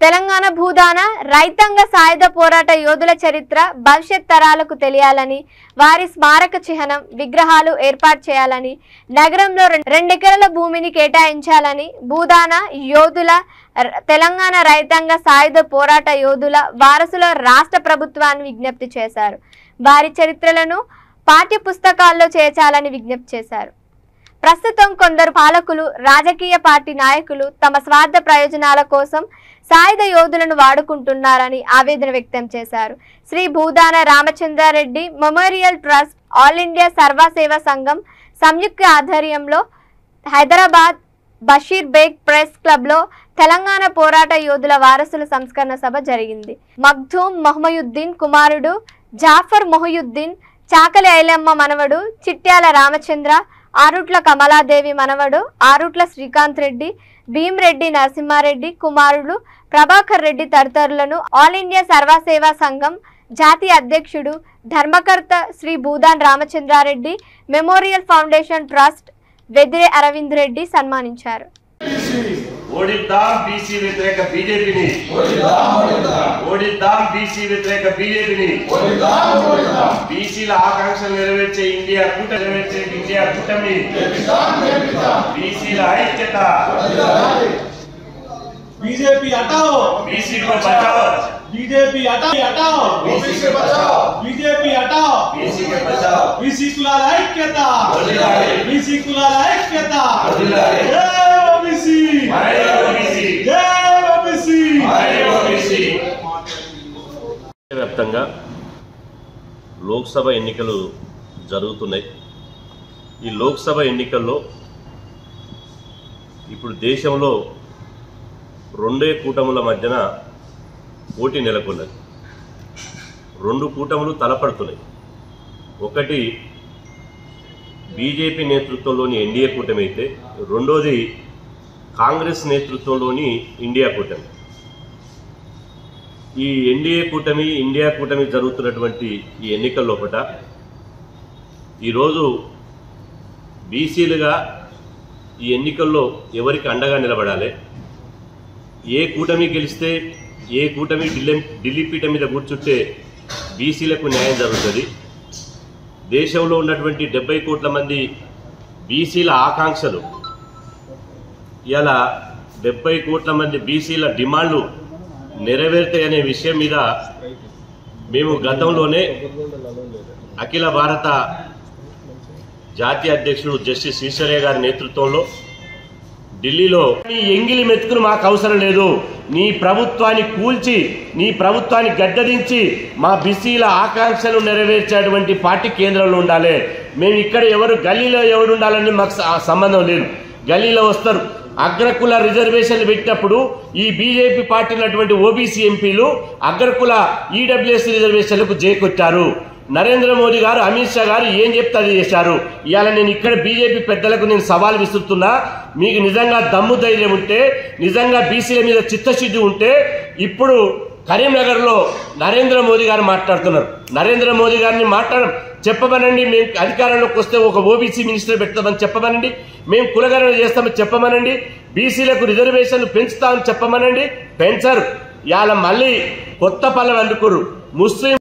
తెలంగాణ భూదాన రైతాంగ సాయుధ పోరాట యోధుల చరిత్ర భవిష్యత్ తరాలకు తెలియాలని వారి స్మారక చిహ్నం విగ్రహాలు ఏర్పాటు చేయాలని నగరంలో 2 ఎకరాల భూమిని కేటాయించాలని భూదాన యోధుల తెలంగాణ రైతాంగ సాయుధ పోరాట యోధుల వారసుల రాష్ట్ర ప్రభుత్వాన్ని విజ్ఞప్తి చేశారు. వారి చరిత్రలను పాఠ్య పుస్తకాల్లో చేర్చాలని విజ్ఞప్తి చేశారు. ప్రస్తుతం కొందరు పాలకులు రాజకీయ పార్టీ నాయకులు తమ స్వార్థ ప్రయోజనాల కోసం సాయుధ యోధులను వాడుకుంటున్నారని ఆవేదన వ్యక్తం చేశారు. Shri Bhudana Ramachandra Reddy memorial trust all India Sarva Seva Sangham సంయుక్త ఆధ్వర్యంలో హైదరాబాద్ బషీర్ బేగ్ ప్రెస్ క్లబ్లో తెలంగాణ పోరాట యోధుల వారసుల సంస్కరణ సభ జరిగింది. మగ్ధూమ్ మొహమ్మయుద్దీన్ కుమారుడు జాఫర్ మొహయుద్దీన్, చాకలి ఐలమ్మ మనవడు చిట్యాల రామచంద్ర, ఆరుట్ల కమలాదేవి మనవడు ఆరుట్ల శ్రీకాంత్ రెడ్డి, భీమరెడ్డి నరసింహారెడ్డి కుమారులు ప్రభాకర్ రెడ్డి తదితరులను ఆల్ ఇండియా సర్వసేవా సంఘం జాతీయ అధ్యక్షుడు ధర్మకర్త Shri Bhoodan Ramachandrareddy memorial foundation trust Vedire Aravind Reddy సన్మానించారు. ఓడిద్దాం బీసీ వ్యతిరేక బీజేపీని, ఓడిద్దాం బీసీ వ్యతిరేక బీజేపీని, బీసీల ఆకాంక్షలు నెరవేర్చే ఇండియా కూటమి, బీసీల ఐక్యత, बीजेपी हटाओ, बीसी को बचाओ, बीजेपी हटाओ, बीसी के बचाओ, बीजेपी हटाओ, बीसी के बचाओ, बीसी कुलाल ऐक्यता, बीसी कुलाल ऐक्यता, जय ओबीसी, जय ओबीसी, जय ओबीसी, जय ओबीसी. వ్యాప్తంగా లోక్సభ ఎన్నికలు జరుగుతున్నాయి. ఈ లోక్సభ ఎన్నికల్లో ఇప్పుడు దేశంలో 2 కూటముల మధ్యన పోటీ నెలకొన్నది. 2 కూటములు తలపడుతున్నాయి. ఒకటి బీజేపీ నేతృత్వంలోని ఎన్డీఏ కూటమి అయితే, రెండోది కాంగ్రెస్ నేతృత్వంలోని ఇండియా కూటమి. ఈ ఎన్డీఏ కూటమి ఇండియా కూటమి జరుగుతున్నటువంటి ఈ ఎన్నికల లోపల ఈరోజు బీసీలుగా ఈ ఎన్నికల్లో ఎవరికి అండగా నిలబడాలి, ఏ కూటమి గెలిస్తే ఏ కూటమి ఢిల్లీ పీఠ మీద కూర్చుంటే బీసీలకు న్యాయం జరుగుతుంది, దేశంలో ఉన్నటువంటి 70 కోట్ల మంది బీసీల ఆకాంక్షలు ఇలా 70 కోట్ల మంది బీసీల డిమాండ్లు నెరవేరుతాయనే విషయం మీద మేము గతంలోనే అఖిల భారత జాతీయ అధ్యక్షుడు జస్టిస్ ఈశ్వరయ్య గారి నేతృత్వంలో ఢిల్లీలో నీ ఎంగిలి మెతుకులు మాకు అవసరం లేదు, నీ ప్రభుత్వాన్ని కూల్చి నీ ప్రభుత్వాన్ని గద్దదించి మా బీసీల ఆకాంక్షలు నెరవేర్చేటువంటి పార్టీ కేంద్రంలో ఉండాలి. మేము ఇక్కడ గల్లీలో ఎవరు ఉండాలని మాకు సంబంధం లేదు. గల్లీలో వస్తారు. అగ్రకుల రిజర్వేషన్లు పెట్టినప్పుడు ఈ బీజేపీ పార్టీ ఉన్నటువంటి ఓబీసీ ఎంపీలు అగ్రకుల ఈడబ్ల్యూఎస్ రిజర్వేషన్లకు జేకొచ్చారు. నరేంద్ర మోదీ గారు, అమిత్ షా గారు ఏం చెప్తే అది చేశారు. ఇవాళ నేను ఇక్కడ బీజేపీ పెద్దలకు నేను సవాల్ విసురుతున్నా, మీకు నిజంగా దమ్ము ధైర్యం ఉంటే, నిజంగా బీసీల మీద చిత్తశుద్ధి ఉంటే, ఇప్పుడు కరీంనగర్లో నరేంద్ర మోదీ గారు మాట్లాడుతున్నారు. నరేంద్ర మోదీ గారిని చెప్పమనండి, మేము అధికారంలోకి వస్తే ఒక ఓబీసీ మినిస్టర్ పెడతామని చెప్పమనండి, మేము కులగణన చేస్తామని చెప్పమనండి, బీసీలకు రిజర్వేషన్లు పెంచుతామని చెప్పమనండి. పెంచరు. ఇవాళ మళ్ళీ కొత్త పల్లవి అందుకురు. ముస్లిం